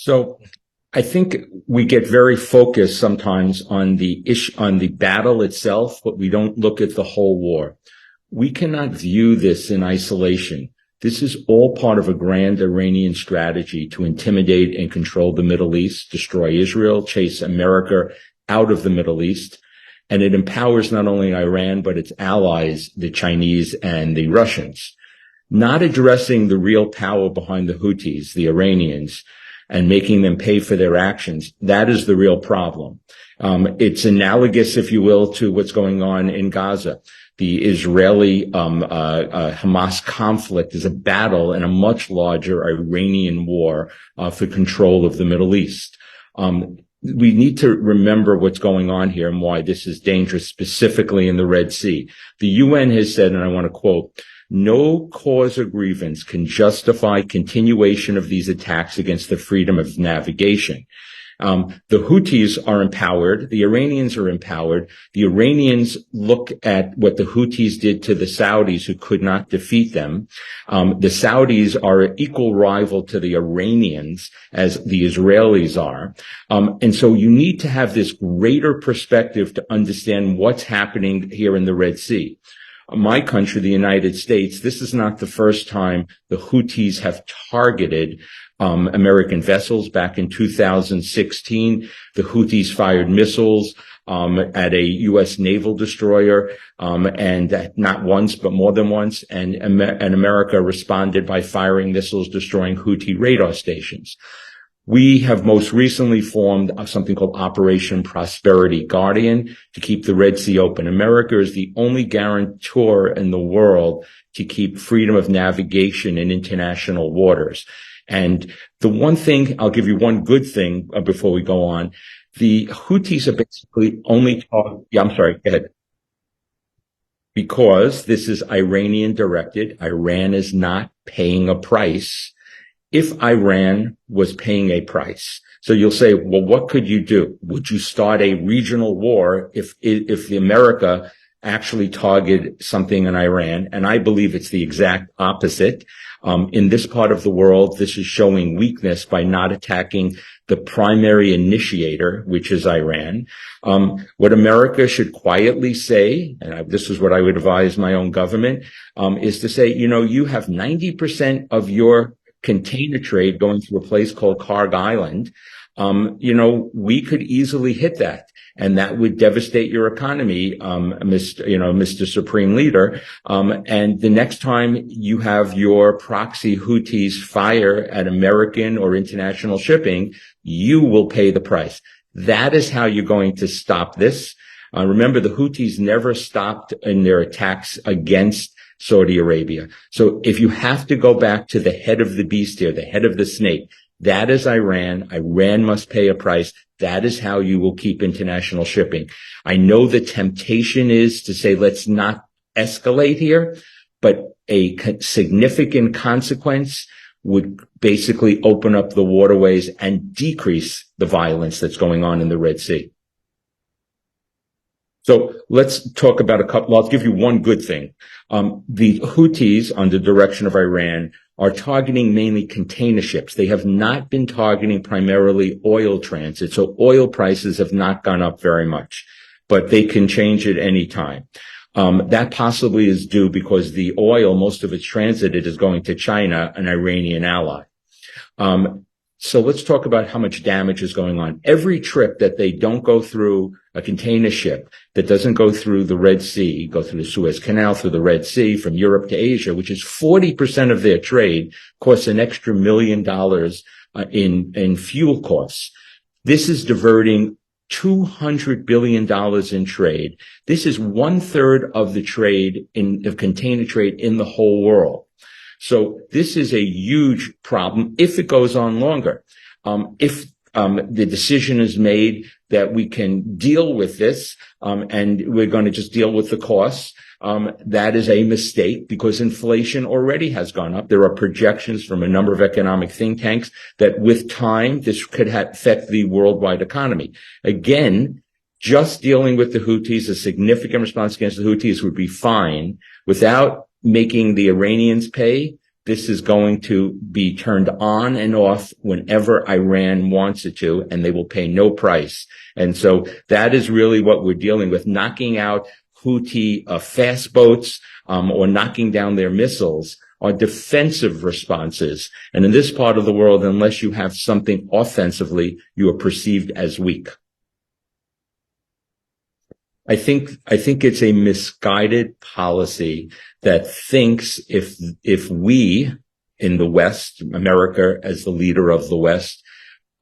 So I think we get very focused sometimes on the issue, on the battle itself, but we don't look at the whole war. We cannot view this in isolation. This is all part of a grand Iranian strategy to intimidate and control the Middle East, destroy Israel, chase America out of the Middle East. And it empowers not only Iran, but its allies, the Chinese and the Russians. Not addressing the real power behind the Houthis, the Iranians, and making them pay for their actions. That is the real problem. It's analogous, if you will, to what's going on in Gaza. The Israeli Hamas conflict is a battle and a much larger Iranian war for control of the Middle East. We need to remember what's going on here and why this is dangerous, specifically in the Red Sea. The UN has said, and I want to quote, "No cause or grievance can justify continuation of these attacks against the freedom of navigation." The Houthis are empowered. The Iranians are empowered. The Iranians look at what the Houthis did to the Saudis, who could not defeat them. The Saudis are an equal rival to the Iranians as the Israelis are. And so you need to have this greater perspective to understand what's happening here in the Red Sea. My country, the United States, this is not the first time the Houthis have targeted American vessels. Back in 2016, the Houthis fired missiles at a U.S. naval destroyer, and not once, but more than once. And America responded by firing missiles, destroying Houthi radar stations. We have most recently formed something called Operation Prosperity Guardian to keep the Red Sea open. America is the only guarantor in the world to keep freedom of navigation in international waters. And the one thing, I'll give you one good thing before we go on. The Houthis are basically only I'm sorry, go ahead. Because this is Iranian directed, Iran is not paying a price. If Iran was paying a price. So you'll say, well, what could you do? Would you start a regional war if America actually targeted something in Iran? And I believe it's the exact opposite. In this part of the world, this is showing weakness by not attacking the primary initiator, which is Iran. What America should quietly say, and this is what I would advise my own government, is to say, you have 90% of your container trade going through a place called Karg Island. We could easily hit that, and that would devastate your economy, Mr. Supreme Leader. And the next time you have your proxy Houthis fire at American or international shipping, you will pay the price. That is how you're going to stop this. Remember, the Houthis never stopped in their attacks against Saudi Arabia. So if you have to go back to the head of the beast here, the head of the snake, that is Iran. Iran must pay a price. That is how you will keep international shipping. I know the temptation is to say, let's not escalate here, but a significant consequence would basically open up the waterways and decrease the violence that's going on in the Red Sea. So let's talk about I'll give you one good thing. The Houthis, under direction of Iran, are targeting mainly container ships. They have not been targeting primarily oil transit. So oil prices have not gone up very much, but they can change at any time. That possibly is due because the oil, most of it's transited, is going to China, an Iranian ally. So let's talk about how much damage is going on. Every trip that they don't go through a container ship, that doesn't go through the Red Sea, go through the Suez Canal, through the Red Sea, from Europe to Asia, which is 40% of their trade, costs an extra $1 million in fuel costs. This is diverting $200 billion in trade. This is 1/3 of the trade of container trade in the whole world. So this is a huge problem if it goes on longer. If the decision is made that we can deal with this, and we're going to just deal with the costs, that is a mistake because inflation already has gone up. There are projections from a number of economic think tanks that with time, this could affect the worldwide economy. Again, just dealing with the Houthis, a significant response against the Houthis would be fine without making the Iranians pay. This is going to be turned on and off whenever Iran wants it to, and they will pay no price. And so that is really what we're dealing with, knocking out Houthi fast boats or knocking down their missiles are defensive responses. And in this part of the world, unless you have something offensively, you are perceived as weak. I think it's a misguided policy that thinks if we in the West, America as the leader of the West,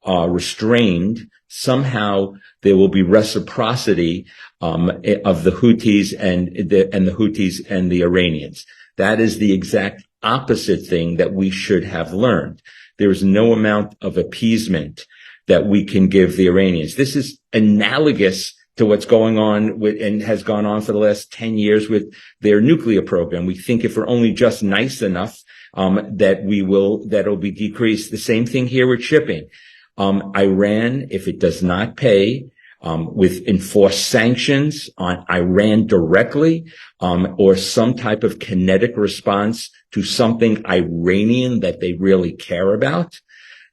are restrained, somehow there will be reciprocity of the Houthis and the Houthis and the Iranians. That is the exact opposite thing that we should have learned. There is no amount of appeasement that we can give the Iranians. This is analogous to what's going on with, and has gone on for the last 10 years with their nuclear program. We think if we're only just nice enough, that'll be decreased. The same thing here with shipping. Iran, if it does not pay, with enforced sanctions on Iran directly, or some type of kinetic response to something Iranian that they really care about,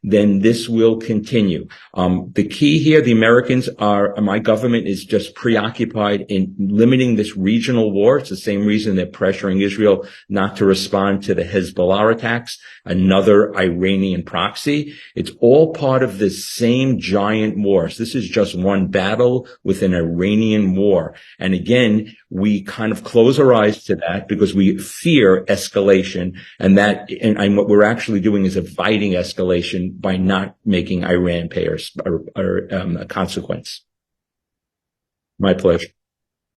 then this will continue. The key here, the Americans my government is just preoccupied in limiting this regional war. It's the same reason they're pressuring Israel not to respond to the Hezbollah attacks, another Iranian proxy. It's all part of this same giant war. So this is just one battle with an Iranian war. And again, we kind of close our eyes to that because we fear escalation, and what we're actually doing is inviting escalation by not making Iran pay a consequence. My pleasure.